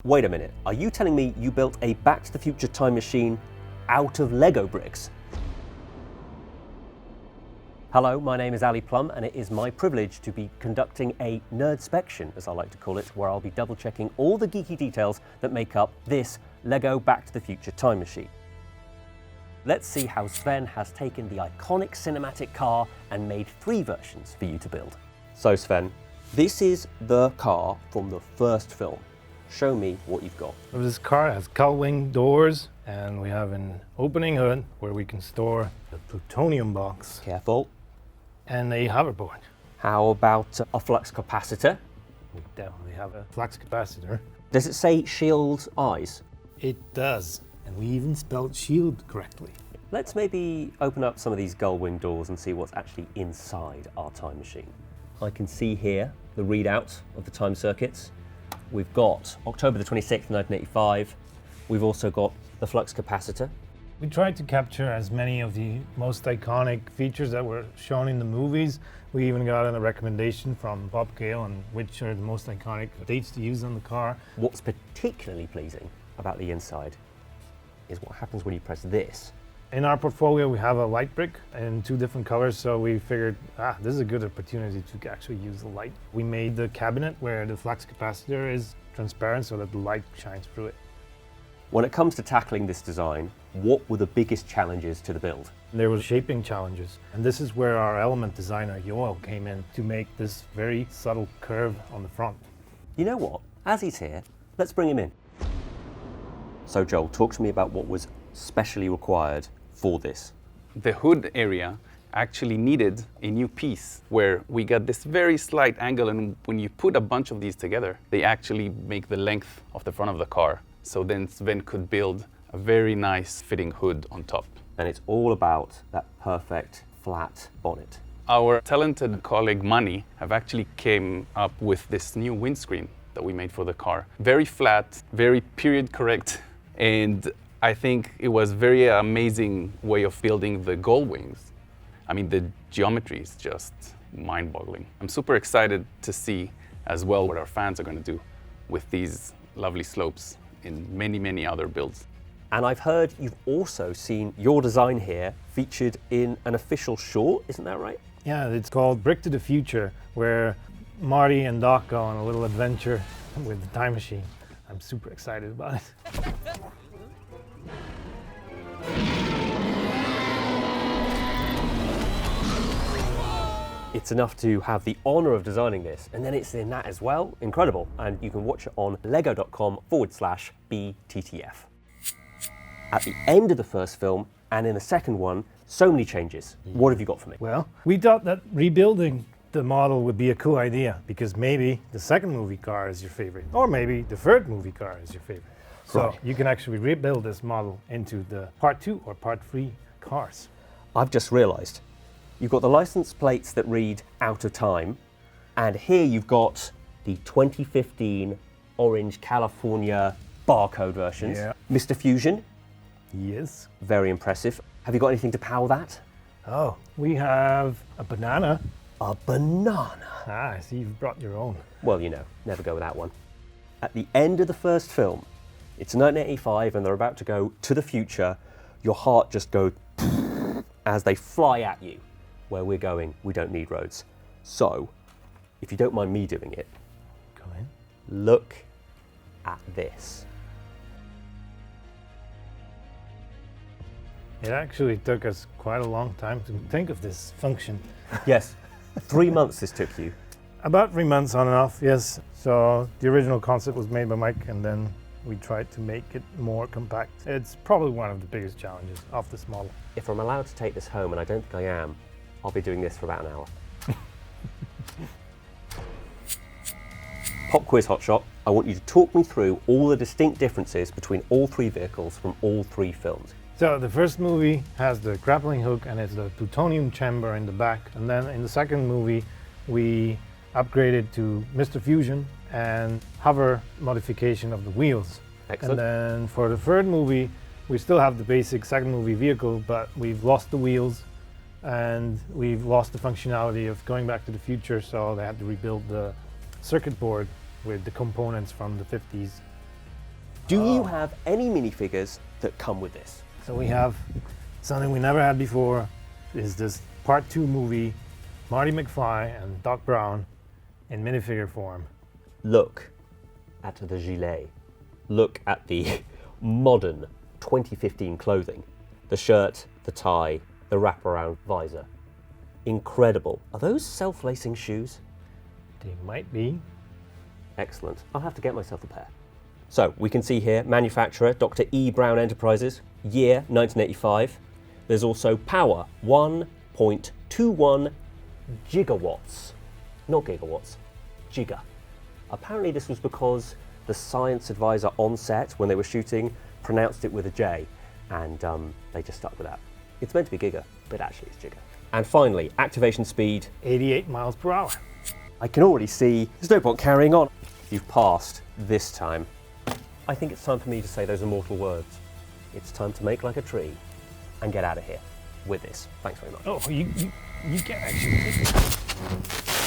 Wait a minute, are you telling me you built a Back to the Future time machine out of Lego bricks? Hello, my name is Plumb, and it is my privilege to be conducting a nerd-spection, as I like to call it, where I'll be double-checking all the geeky details that make up this LEGO Back to the Future time machine. Let's see how Sven has taken the iconic cinematic car and made 3 versions for you to build. So Sven, this is the car from the first film. Show me what you've got. This car has gull-wing doors, and we have an opening hood where we can store the plutonium box. Careful. And a hoverboard. How about a flux capacitor? We definitely have a flux capacitor. Does it say shield eyes? It does, and we even spelled shield correctly. Let's maybe open up some of these gull-wing doors and see what's actually inside our time machine. I can see here the readout of the time circuits. We've got October the 26th, 1985. We've also got the flux capacitor. We tried to capture as many of the most iconic features that were shown in the movies. We even got a recommendation from Bob Gale on which are the most iconic dates to use on the car. What's particularly pleasing about the inside is what happens when you press this. In our portfolio, we have a light brick in 2 different colors, so we figured, this is a good opportunity to actually use the light. We made the cabinet where the flux capacitor is transparent so that the light shines through it. When it comes to tackling this design, what were the biggest challenges to the build? There were shaping challenges, and this is where our element designer, Joel, came in to make this very subtle curve on the front. You know what? As he's here, let's bring him in. So Joel, talk to me about what was specially required for this. The hood area actually needed a new piece where we got this very slight angle, and when you put a bunch of these together, they actually make the length of the front of the car. So then Sven could build a very nice fitting hood on top. And it's all about that perfect flat bonnet. Our talented colleague Manny have actually came up with this new windscreen that we made for the car. Very flat, very period correct, and I think it was very amazing way of building the gull wings. I mean, the geometry is just mind-boggling. I'm super excited to see as well what our fans are going to do with these lovely slopes in many, many other builds. And I've heard you've also seen your design here featured in an official short, isn't that right? Yeah, it's called Brick to the Future, where Marty and Doc go on a little adventure with the time machine. I'm super excited about it. It's enough to have the honor of designing this, and then it's in that as well. Incredible. And you can watch it on lego.com/BTTF. At the end of the first film and in the second one, so many changes. What have you got for me? Well, we thought that rebuilding the model would be a cool idea because maybe the second movie car is your favorite, or maybe the third movie car is your favorite. So Right. you can actually rebuild this model into the part 2 or part 3 cars. I've just realized you've got the license plates that read out of time, and here you've got the 2015 orange California barcode versions. Yeah. Mr. Fusion, Yes. very impressive. Have you got anything to power that? Oh, we have a banana. A banana. I see you've brought your own. Well, you know, never go without one. At the end of the first film, it's 1985 and they're about to go to the future. Your heart just goes as they fly at you. Where we're going, we don't need roads. So, if you don't mind me doing it, Come in. look at this. It actually took us quite a long time to think of this function. Yes, 3 months this took you. About 3 months on and off, yes. So the original concept was made by Mike, and then we tried to make it more compact. It's probably one of the biggest challenges of this model. If I'm allowed to take this home, and I don't think I am, I'll be doing this for about an hour. Pop quiz hotshot, I want you to talk me through all the distinct differences between all 3 vehicles from all 3 films. So the first movie has the grappling hook and it's the plutonium chamber in the back. And then in the second movie, we upgraded to Mr. Fusion and hover modification of the wheels. Excellent. And then for the third movie, we still have the basic second movie vehicle, but we've lost the wheels and we've lost the functionality of going back to the future, so they had to rebuild the circuit board with the components from the 50s Do you have any minifigures that come with this? So we have something we never had before, is this Part 2 movie, Marty McFly and Doc Brown in minifigure form. Look at the gilet. Look at the modern 2015 clothing. The shirt, the tie, the wraparound visor. Incredible. Are those self-lacing shoes? They might be. Excellent. I'll have to get myself a pair. So we can see here, manufacturer, Dr. E. Brown Enterprises, year 1985. There's also power, 1.21 gigawatts. Not gigawatts, giga. Apparently this was because the science advisor on set, when they were shooting, pronounced it with a J, and they just stuck with that. It's meant to be giga, but actually it's giga. And finally, activation speed. 88 miles per hour. I can already see there's no point carrying on. You've passed this time. I think it's time for me to say those immortal words. It's time to make like a tree and get out of here with this. Thanks very much. Oh, you can actually take it.